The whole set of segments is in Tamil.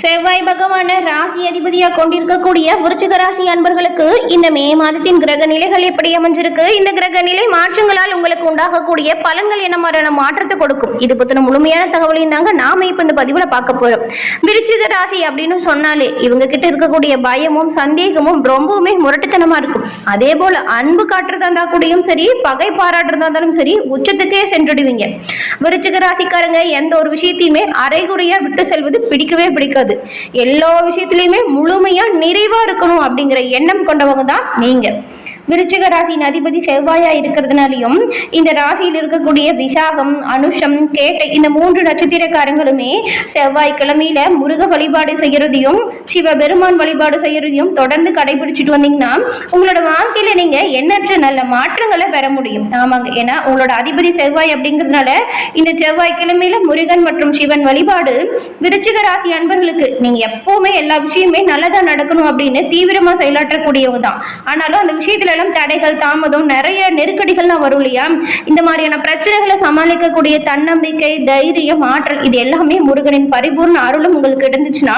செவ்வாய் பகவான ராசி அதிபதியாக கொண்டிருக்கக்கூடிய விருச்சிக ராசி அன்பர்களுக்கு இந்த மே மாதத்தின் கிரக நிலைகள் எப்படி அமைஞ்சிருக்கு, இந்த கிரக நிலை மாற்றங்களால் உங்களுக்கு உண்டாகக்கூடிய பலன்கள் என்ன மாதிரியான மாற்றத்தை கொடுக்கும், இது பத்தின முழுமையான தகவலையும் தாங்க நாம இப்ப இந்த பதிவுல பார்க்க போறோம். விருச்சிக ராசி அப்படின்னு சொன்னாலே இவங்க கிட்ட இருக்கக்கூடிய பயமும் சந்தேகமும் ரொம்பவுமே முரட்டுத்தனமா இருக்கும். அதே போல அன்பு காட்டுறதா இருந்தா கூடயும் சரி, பகை பாராட்டுறதா இருந்தாலும் சரி, உச்சத்துக்கே சென்றுடுவீங்க. விருச்சிக ராசிக்காரங்க எந்த ஒரு விஷயத்தையுமே அரைகுறையா விட்டு செல்வது பிடிக்கவே பிடிக்காது. எல்லா விஷயத்திலயுமே முழுமையா நிறைவா இருக்கணும் அப்படிங்கிற எண்ணம் கொண்டவங்க தான் நீங்க. விருச்சிக ராசியின் அதிபதி செவ்வாயா இருக்கிறதுனாலையும் இந்த ராசியில் இருக்கக்கூடிய விசாகம், அனுஷம், கேட்டை இந்த 3 நட்சத்திரக்காரங்களுமே செவ்வாய்க்கிழமையில முருக வழிபாடு செய்யறதையும் சிவபெருமான் வழிபாடு செய்யறதையும் தொடர்ந்து கடைபிடிச்சிட்டு வந்தீங்கன்னா உங்களோட வாழ்க்கையில நீங்க எண்ணற்ற நல்ல மாற்றங்களை பெற முடியும். ஆமாங்க, ஏன்னா உங்களோட அதிபதி செவ்வாய் அப்படிங்கிறதுனால இந்த செவ்வாய்க்கிழமையில முருகன் மற்றும் சிவன் வழிபாடு விருச்சிக ராசி அன்பர்களுக்கு நீங்க எப்பவுமே எல்லா விஷயமே நல்லதா நடக்கணும் அப்படின்னு தீவிரமா செயலாற்றக்கூடியவங்க தான். ஆனாலும் அந்த விஷயத்துல தடைகள், தாமதம், நிறைய நெருக்கடிகள்லாம் வரும் இல்லையா? இந்த மாதிரியான பிரச்சனைகளை சமாளிக்கக்கூடிய தன்னம்பிக்கை, தைரியம், ஆற்றல் இது எல்லாமே முருகனின் பரிபூர்ண அருளும் உங்களுக்கு இருந்துச்சுன்னா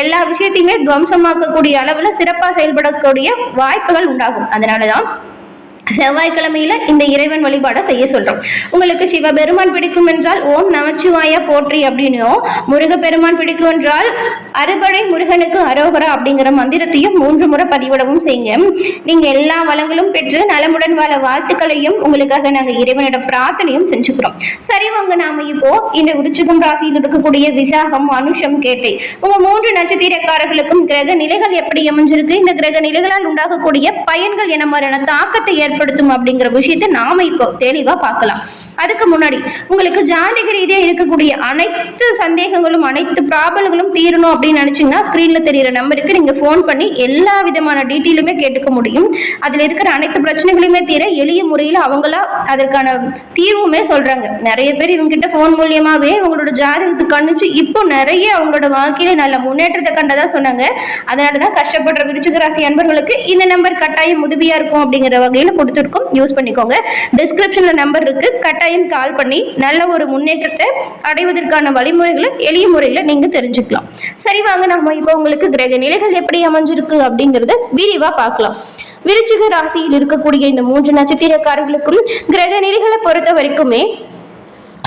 எல்லா விஷயத்தையுமே துவம்சமாக்கக்கூடிய அளவுல சிறப்பா செயல்படக்கூடிய வாய்ப்புகள் உண்டாகும். அதனாலதான் செவ்வாய்க்கிழமையில இந்த இறைவன் வழிபாடை செய்ய சொல்றோம். உங்களுக்கு சிவபெருமான் பிடிக்கும் என்றால் ஓம் நமச்சிவாயா போற்றி அப்படின்னும், முருகப்பெருமான் பிடிக்கும் என்றால் அறுபடை முருகனுக்கு அரோகரா அப்படிங்கிற மந்திரத்தையும் 3 முறை பதிவிடவும் செய்யுங்க. நீங்க எல்லா வளங்களும் பெற்று நலமுடன் வாழ வாழ்த்துக்களையும் உங்களுக்காக நாங்க இறைவனிடம் பிரார்த்தனையும் செஞ்சுக்கிறோம். சரி வாங்க, நாம இப்போ இந்த விருச்சிகம் ராசியில் இருக்கக்கூடிய விசாகம், அனுஷம், கேட்டை உங்க 3 நட்சத்திரக்காரர்களுக்கும் கிரக நிலைகள் எப்படி அமைஞ்சிருக்கு, இந்த கிரக நிலைகளால் உண்டாகக்கூடிய பயன்கள் என்ன மாதிரியான தாக்கத்தை ஏற்படுத்தும் அப்படிங்கிற விஷயத்தை நாம இப்போ தெளிவா பார்க்கலாம். அதுக்கு முன்னாடி உங்களுக்கு ஜாதக ரீதியா இருக்கக்கூடிய அனைத்து சந்தேகங்களும் அனைத்து ப்ராப்ளங்களும் தீரணும் அப்படின்னு நினைச்சீங்கன்னா ஸ்கிரீன்ல தெரியிற நம்பருக்கு நீங்க போன் பண்ணி எல்லா விதமான டீட்டெயிலுமே கேட்டுக்க முடியும். அதுல இருக்கிற அனைத்து பிரச்சனைகளையுமே தீர எளிய முறையில் அவங்களா அதற்கான தீர்வுமே சொல்றாங்க. நிறைய பேர் இவங்க கிட்ட போன் மூலியமாவே உங்களோட ஜாதகத்துக்கு கணிச்சு இப்போ நிறைய அவங்களோட வாழ்க்கையில நல்ல முன்னேற்றத்தை கண்டதா சொன்னாங்க. அதனாலதான் கஷ்டப்படுற விருச்சிக ராசி அன்பர்களுக்கு இந்த நம்பர் கட்டாயம் உதவியா இருக்கும் அப்படிங்கிற வகையில கொடுத்துருக்கோம். யூஸ் பண்ணிக்கோங்க. டிஸ்கிரிப்ஷன்ல நம்பர் இருக்கு, கட்டாயம் கால் பண்ணி நல்ல ஒரு முன்னேற்றத்தை அடைவதற்கான வழிமுறைகளை எளிய முறையில நீங்க தெரிஞ்சுக்கலாம். சரி வாங்க, நம்ம இப்போ உங்களுக்கு கிரக நிலைகள் எப்படி அமைஞ்சிருக்கு அப்படிங்கறத விரிவா பார்க்கலாம். விருச்சிக ராசியில் இருக்கக்கூடிய இந்த 3 நட்சத்திரக்காரர்களுக்கும் கிரக நிலைகளை பொறுத்த வரைக்குமே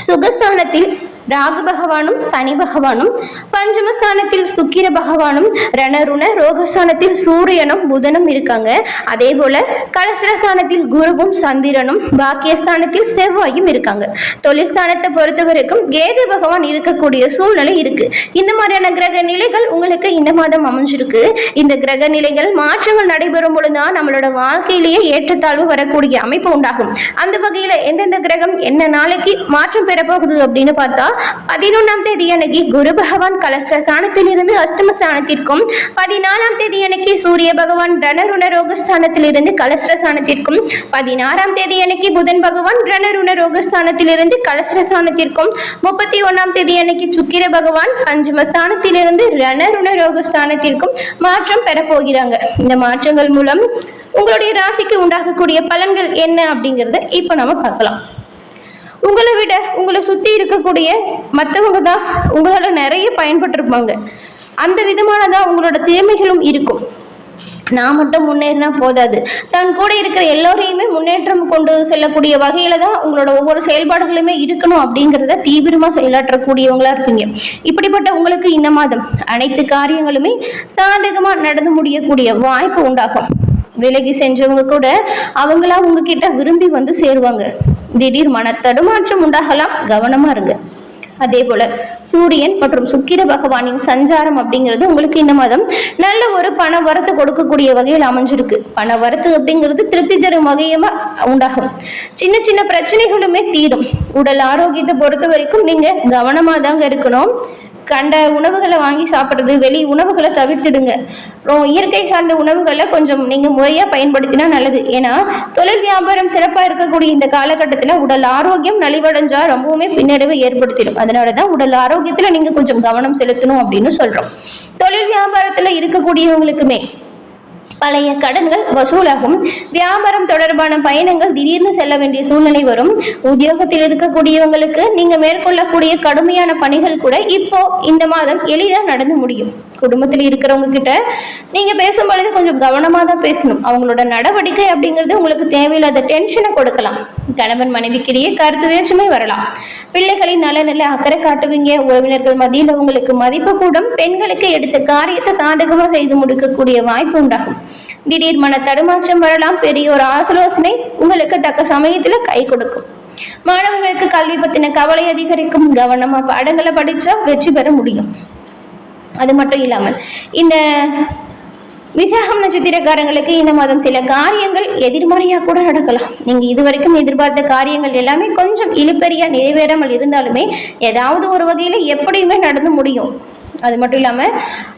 சுகஸ்தானத்தில் ராகு பகவானும் சனி பகவானும், பஞ்சமஸ்தானத்தில் சுக்கிர பகவானும், ரணருண ரோகஸ்தானத்தில் சூரியனும் புதனும் இருக்காங்க. அதே போல கலசரஸ்தானத்தில் குருவும் சந்திரனும், பாக்கியஸ்தானத்தில் செவ்வாயும் இருக்காங்க. தொழில் ஸ்தானத்தை பொறுத்த வரைக்கும் கேது பகவான் இருக்கக்கூடிய சூழ்நிலை இருக்கு. இந்த மாதிரியான கிரக நிலைகள் உங்களுக்கு இந்த மாதம் அமைஞ்சிருக்கு. இந்த கிரக நிலைகள் மாற்றங்கள் நடைபெறும் பொழுதுதான் நம்மளோட வாழ்க்கையிலேயே ஏற்றத்தாழ்வு வரக்கூடிய அமைப்பு உண்டாகும். அந்த வகையில எந்தெந்த கிரகம் என்ன நாளைக்கு மாற்றம் பெறப்போகுது அப்படின்னு பார்த்தா 11ஆம் தேதி அன்னைக்கு குரு பகவான் கலஸ்திரஸ்தானத்தில் இருந்து அஷ்டமஸ்தானத்திற்கும், 14ஆம் தேதி அன்னைக்கு சூரிய பகவான் ரணருண ரோகஸ்தானத்தில் இருந்து கலஸ்திரஸ்தானத்திற்கும், 16ஆம் தேதி அன்னைக்கு புதன் பகவான் ரணருண ரோகஸ்தானத்தில் இருந்து கலஸ்திரஸ்தானத்திற்கும், 31ஆம் தேதி அன்னைக்கு சுக்கிர பகவான் பஞ்சமஸ்தானத்தில் இருந்து ரணருண ரோகஸ்தானத்திற்கும் மாற்றம் பெற போகிறாங்க. இந்த மாற்றங்கள் மூலம் உங்களுடைய ராசிக்கு உண்டாகக்கூடிய பலன்கள் என்ன அப்படிங்கறத இப்ப நம்ம பார்க்கலாம். உங்களை விட உங்களை சுத்தி இருக்கக்கூடிய மற்றவங்க தான் உங்களால நிறைய பயன்பட்டிருப்பாங்க. அந்த விதமானதான் உங்களோட திறமைகளும் இருக்கும். நான் மட்டும் முன்னேறினா போதாது, தன் கூட இருக்கிற எல்லோரையுமே முன்னேற்றம் கொண்டு செல்லக்கூடிய வகையில தான் உங்களோட ஒவ்வொரு செயல்பாடுகளுமே இருக்கணும் அப்படிங்கிறத தீவிரமா செயலாற்றக்கூடியவங்களா இருப்பீங்க. இப்படிப்பட்ட உங்களுக்கு இந்த மாதம் அனைத்து காரியங்களுமே சாதகமா நடந்து முடியக்கூடிய வாய்ப்பு உண்டாகும். விலகி சென்றவங்க கூட அவங்களா உங்ககிட்ட விரும்பி வந்து சேருவாங்க. திடீர் மன தடுமாற்றம் உண்டாகலாம், கவனமா இருங்க. அதே போல சூரியன் மற்றும் சுக்கிர பகவானின் சஞ்சாரம் அப்படிங்கிறது உங்களுக்கு இந்த மாதம் நல்ல ஒரு பண வரத்து கொடுக்கக்கூடிய வகையில் அமைஞ்சிருக்கு. பண வரத்து அப்படிங்கிறது திருப்தி தரும் வகையமா உண்டாகும். சின்ன சின்ன பிரச்சனைகளுமே தீரும். உடல் ஆரோக்கியத்தை பொறுத்த வரைக்கும் நீங்க கவனமா தாங்க இருக்கணும். கண்ட உணவுகளை வாங்கி சாப்பிட்றது, வெளி உணவுகளை தவிர்த்துடுங்க. இயற்கை சார்ந்த உணவுகளை கொஞ்சம் நீங்க முறையா பயன்படுத்தினா நல்லது. ஏன்னா தொழில் வியாபாரம் சிறப்பா இருக்கக்கூடிய இந்த காலகட்டத்துல உடல் ஆரோக்கியம் நலிவடைஞ்சா ரொம்பவுமே பின்னடைவை ஏற்படுத்திடும். அதனாலதான் உடல் ஆரோக்கியத்துல நீங்க கொஞ்சம் கவனம் செலுத்தணும் அப்படின்னு சொல்றோம். தொழில் வியாபாரத்துல இருக்கக்கூடியவங்களுக்குமே பழைய கடன்கள் வசூலாகும். வியாபாரம் தொடர்பான பயணங்கள் திடீர்னு செல்ல வேண்டிய சூழ்நிலை வரும். உத்தியோகத்தில் இருக்கக்கூடியவங்களுக்கு நீங்க மேற்கொள்ளக்கூடிய கடுமையான பணிகள் கூட இப்போ இந்த மாதம் எளிதாக நடந்து முடியும். குடும்பத்தில் இருக்கிறவங்க கிட்ட நீங்க பேசும் பொழுது கொஞ்சம் கவனமா தான் பேசணும். அவங்களோட நடவடிக்கை அப்படிங்கிறது உங்களுக்கு தேவையில்லாத டென்ஷனை கொடுக்கலாம். கணவன் மனைவிக்கிடையே கருத்து வேற்றுமை வரலாம். பிள்ளைகளின் நலனில் அக்கறை காட்டுவீங்க. உறவினர்கள் மத்தியில் உங்களுக்கு மதிப்பு கூடும். பெண்களுக்கு எடுத்த காரியத்தை சாதகமா செய்து முடிக்கக்கூடிய வாய்ப்பு உண்டாகும். திடீர் மன தடுமாற்றம் வரலாம். பெரிய ஒரு ஆலோசனை உங்களுக்கு தக்க சமயத்துல கை கொடுக்கும். மாணவர்களுக்கு கல்வி பத்தின கவலை அதிகரிக்கும். கவனமா பாடங்களை படிச்சா வெற்றி பெற முடியும். அது மட்டும் இல்லாமல் இந்த விசாகம் நட்சத்திரக்காரங்களுக்கு இந்த மாதம் சில காரியங்கள் எதிர்மறையா கூட நடக்கலாம். நீங்க இதுவரைக்கும் எதிர்பார்த்த காரியங்கள் எல்லாமே கொஞ்சம் இழுபறியா நிறைவேறாமல் இருந்தாலுமே ஏதாவது ஒரு வகையில எப்படியுமே நடந்து முடியும். அது மட்டும் இல்லாம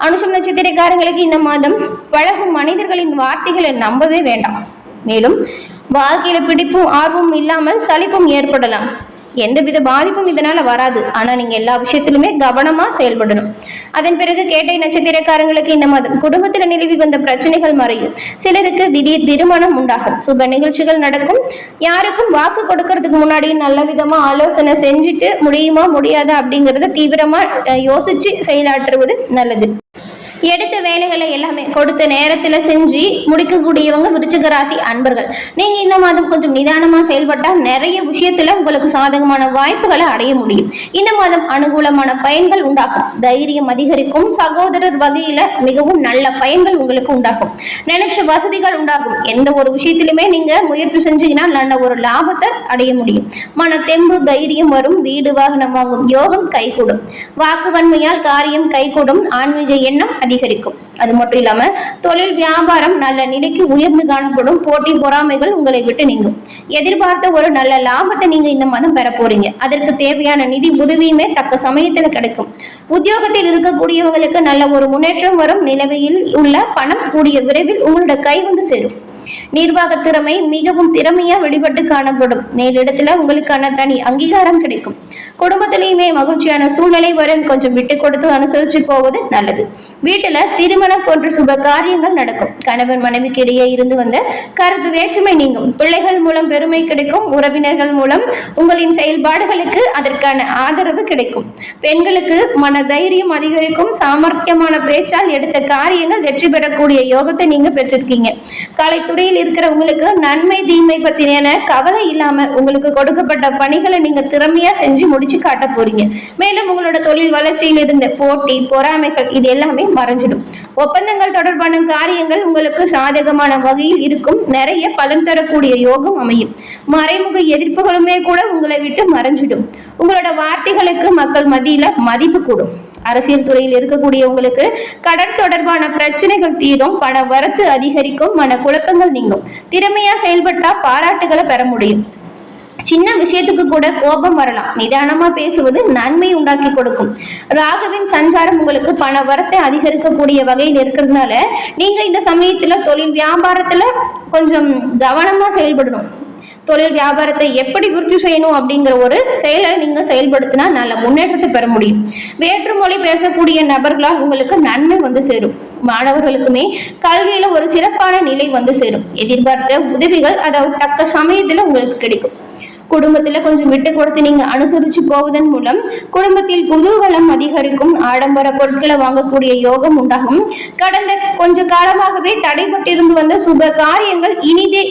அனுஷம் நட்சத்திரக்காரங்களுக்கு இந்த மாதம் பழகும் மனிதர்களின் வார்த்தைகளை நம்பவே வேண்டாம். மேலும் வாழ்க்கையில பிடிப்பும் ஆர்வமும் இல்லாமல் சலிப்பும் ஏற்படலாம். எந்தவித பாதிப்பும் இதனால வராது. ஆனா நீங்க எல்லா விஷயத்திலுமே கவனமா செயல்படணும். அதன் பிறகு கேட்டை நட்சத்திரக்காரங்களுக்கு இந்த மாதம் குடும்பத்துல நிலவி வந்த பிரச்சனைகள் மறையும். சிலருக்கு திடீர் திருமணம் உண்டாகும். சுப நிகழ்ச்சிகள் நடக்கும். யாருக்கும் வாக்கு கொடுக்கறதுக்கு முன்னாடி நல்ல விதமா ஆலோசனை செஞ்சுட்டு முடியுமா முடியாதா அப்படிங்கறத தீவிரமா யோசிச்சு செயலாற்றுவது நல்லது. எடுத்த வேலைகளை எல்லாமே கொடுத்த நேரத்துல செஞ்சு முடிக்கக்கூடியவங்க விருச்சிக ராசி அன்பர்கள். நீங்க இந்த மாதம் கொஞ்சம் நிதானமா செயல்பட்டா நிறைய விஷயத்துல உங்களுக்கு சாதகமான வாய்ப்புகளை அடைய முடியும். இந்த மாதம் அனுகூலமான பயன்கள் உண்டாகும். தைரியம் அதிகரிக்கும். சகோதரர் வகையில மிகவும் நல்ல பயன்கள் உங்களுக்கு உண்டாகும். நினைச்ச வசதிகள் உண்டாகும். எந்த ஒரு விஷயத்திலுமே நீங்க முயற்சி செஞ்சீங்கன்னா நல்ல ஒரு லாபத்தை அடைய முடியும். மன தெம்பு தைரியம் வரும். வீடு வாகனம் வாங்கும் யோகம் கைகூடும். வாக்குவன்மையால் காரியம் கைகூடும். ஆன்மீக எண்ணம் அதிகரிக்கும். அது மட்டும் இல்லாம தொழில் வியாபாரம் நல்ல நிலைக்கு உயர்ந்து காணப்படும். போட்டி பொறாமைகள் உங்களை விட்டு நீங்கும். எதிர்பார்த்த ஒரு நல்ல லாபத்தை நீங்க இந்த மாதம் பெற போறீங்க. அதற்கு தேவையான நிதி உதவியுமே தக்க சமயத்துல கிடைக்கும். உத்தியோகத்தில் இருக்கக்கூடியவங்களுக்கு நல்ல ஒரு முன்னேற்றம் வரும். நிலவையில் உள்ள பணம் கூடிய விரைவில் உங்களோட கை வந்து சேரும். நிர்வாக திறமை மிகவும் திறமையா வெளிப்பட்டு காணப்படும். மேலிடத்துல உங்களுக்கான தனி அங்கீகாரம் கிடைக்கும். குடும்பத்திலையுமே மகிழ்ச்சியான சூழ்நிலை வரும். கொஞ்சம் விட்டு கொடுத்து அனுசரிச்சு போவது நல்லது. வீட்டுல திருமணம் போன்ற சுப காரியங்கள் நடக்கும். கணவன் மனைவிக்கு இடையே இருந்து வந்த கருத்து வேற்றுமை நீங்கும். பிள்ளைகள் மூலம் பெருமை கிடைக்கும். உறவினர்கள் மூலம் உங்களின் செயல்பாடுகளுக்கு அதற்கான ஆதரவு கிடைக்கும். பெண்களுக்கு மன தைரியம் அதிகரிக்கும். சாமர்த்தியமான பேச்சால் எடுத்த காரியங்கள் வெற்றி பெறக்கூடிய யோகத்தை நீங்க பெற்றிருக்கீங்க. கலைத்துறையில் இருக்கிற உங்களுக்கு நன்மை தீமை பத்தின கவலை இல்லாம உங்களுக்கு கொடுக்கப்பட்ட பணிகளை நீங்க திறமையா செஞ்சு முடிச்சு காட்ட போறீங்க. மேலும் உங்களோட தொழில் வளர்ச்சியில் இருந்த போட்டி பொறாமைகள் இது எல்லாமே மறைஞ்சிடும். ஒப்பந்தங்கள் தொடர்பான காரியங்கள் உங்களுக்கு சாதகமான வகையில் இருக்கும். நிறைய பலன் தரக்கூடிய யோகம் அமையும். மறைமுக எதிர்ப்புகளுமே கூட உங்களை விட்டு மறைஞ்சிடும். உங்களோட வார்த்தைகளுக்கு மக்கள் மத்தியில மதிப்பு கூடும். அரசியல் துறையில் இருக்கக்கூடியவங்களுக்கு கடன் தொடர்பான பிரச்சனைகள் தீரும். பண வரத்து அதிகரிக்கும். மன குழப்பங்கள் நீங்கும். திறமையா செயல்பட்டா பாராட்டுகளை பெற முடியும். சின்ன விஷயத்துக்கு கூட கோபம் வரலாம். நிதானமா பேசுவது நன்மை உண்டாக்கி கொடுக்கும். ராகுவின் சஞ்சாரம் உங்களுக்கு பண வரத்தை அதிகரிக்கக்கூடிய வகையில் இருக்கிறதுனால நீங்க இந்த சமயத்துல தொழில் வியாபாரத்துல கொஞ்சம் கவனமா செயல்படணும். தொழில் வியாபாரத்தை எப்படி விருத்தி செய்யணும் அப்படிங்கிற ஒரு செயலை நீங்க செயல்படுத்தினா நல்ல முன்னேற்றத்தை பெற முடியும். வேற்று மொழி பேசக்கூடிய நபர்களால் உங்களுக்கு நன்மை வந்து சேரும். மாணவர்களுக்குமே கல்வியில ஒரு சிறப்பான நிலை வந்து சேரும். எதிர்பார்த்த உதவிகள் அதாவது தக்க சமயத்துல உங்களுக்கு கிடைக்கும். குடும்பத்துல கொஞ்சம் விட்டு கொடுத்து நீங்க அனுசரிச்சு போவதன் மூலம் குடும்பத்தில் குதூகலம் அதிகரிக்கும். ஆடம்பர பொருட்களை வாங்கக்கூடிய யோகம் உண்டாகும். கடந்த கொஞ்ச காலமாகவே தடைபட்டிருந்து வந்த சுப காரியங்கள்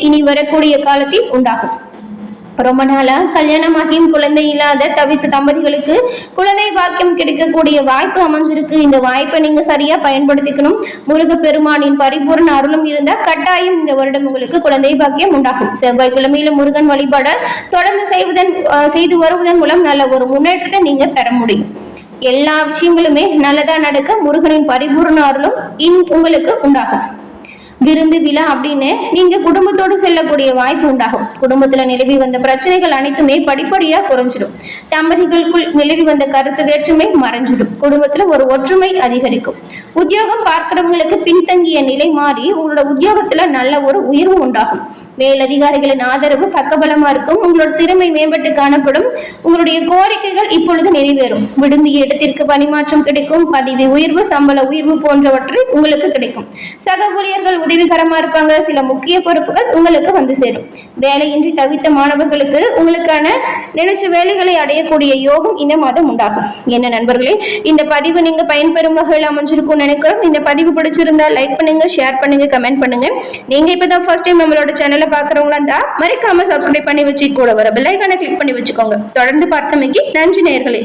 இனி வரக்கூடிய காலத்தில் உண்டாகும். ரொம்ப நாளா கல்யாணமாகியும் குழந்தை இல்லாத தவித்த தம்பதிகளுக்கு குழந்தை பாக்கியம் கிடைக்கக்கூடிய வாய்ப்பு அமைஞ்சிருக்கு. இந்த வாய்ப்பை நீங்க சரியா பயன்படுத்திக்கணும். முருக பெருமானின் பரிபூர்ண அருளும் இருந்தா கட்டாயம் இந்த வருடம் உங்களுக்கு குழந்தை பாக்கியம் உண்டாகும். செவ்வாய்க்கிழமையில முருகன் வழிபாட தொடர்ந்து செய்து வருவதன் மூலம் நல்ல ஒரு முன்னேற்றத்தை நீங்க பெற முடியும். எல்லா விஷயங்களுமே நல்லதா நடக்க முருகனின் பரிபூர்ண அருளும் உங்களுக்கு உண்டாகும். விருந்து விழா அப்படின்னு நீங்க குடும்பத்தோடு செல்லக்கூடிய வாய்ப்பு உண்டாகும். குடும்பத்துல நிலவி வந்த பிரச்சனைகள் அனைத்துமே படிப்படியா குறைஞ்சிடும். தம்பதிகளுக்குள் நிலவி வந்த கருத்து வேற்றுமை மறைஞ்சிடும். குடும்பத்துல ஒரு ஒற்றுமை அதிகரிக்கும். உத்தியோகம் பார்க்கிறவங்களுக்கு பின்தங்கிய நிலை மாறி உங்களோட உத்தியோகத்துல நல்ல ஒரு உயர்வு உண்டாகும். மேலதிகாரிகளின் ஆதரவு பக்கபலமா இருக்கும். உங்களோட திறமை மேம்பட்டு காணப்படும். உங்களுடைய கோரிக்கைகள் இப்பொழுது நிறைவேறும். விரும்பிய இடத்திற்கு பணிமாற்றம் கிடைக்கும். பதவி உயர்வு, சம்பள உயர்வு போன்றவற்றை உங்களுக்கு கிடைக்கும். சக ஊழியர்கள் உதவிகரமா இருப்பாங்க. சில முக்கிய பொறுப்புகள் உங்களுக்கு வந்து சேரும். வேலையின்றி தவித்த மாணவர்களுக்கு உங்களுக்கான நினைச்ச வேலைகளை அடையக்கூடிய யோகம் இந்த மாதம் உண்டாகும். என்ன நண்பர்களே, இந்த பதிவு நீங்க பயன்பெறும் வகையில் அமைஞ்சிருக்கும் நினைக்கிறோம். இந்த பதிவு பிடிச்சிருந்தா லைக் பண்ணுங்க, ஷேர் பண்ணுங்க, கமெண்ட் பண்ணுங்க. நீங்க இப்பதான் ஃபர்ஸ்ட் டைம் நம்மளோட சேனலை பாக்குறவங்களா இருந்தா மறக்காம சப்ஸ்கிரைப் பண்ணி வச்சு கூட வர பெல் ஐகானை கிளிக் பண்ணி வச்சுக்கோங்க. தொடர்ந்து பார்த்தமைக்கு நன்றி நேயர்களே.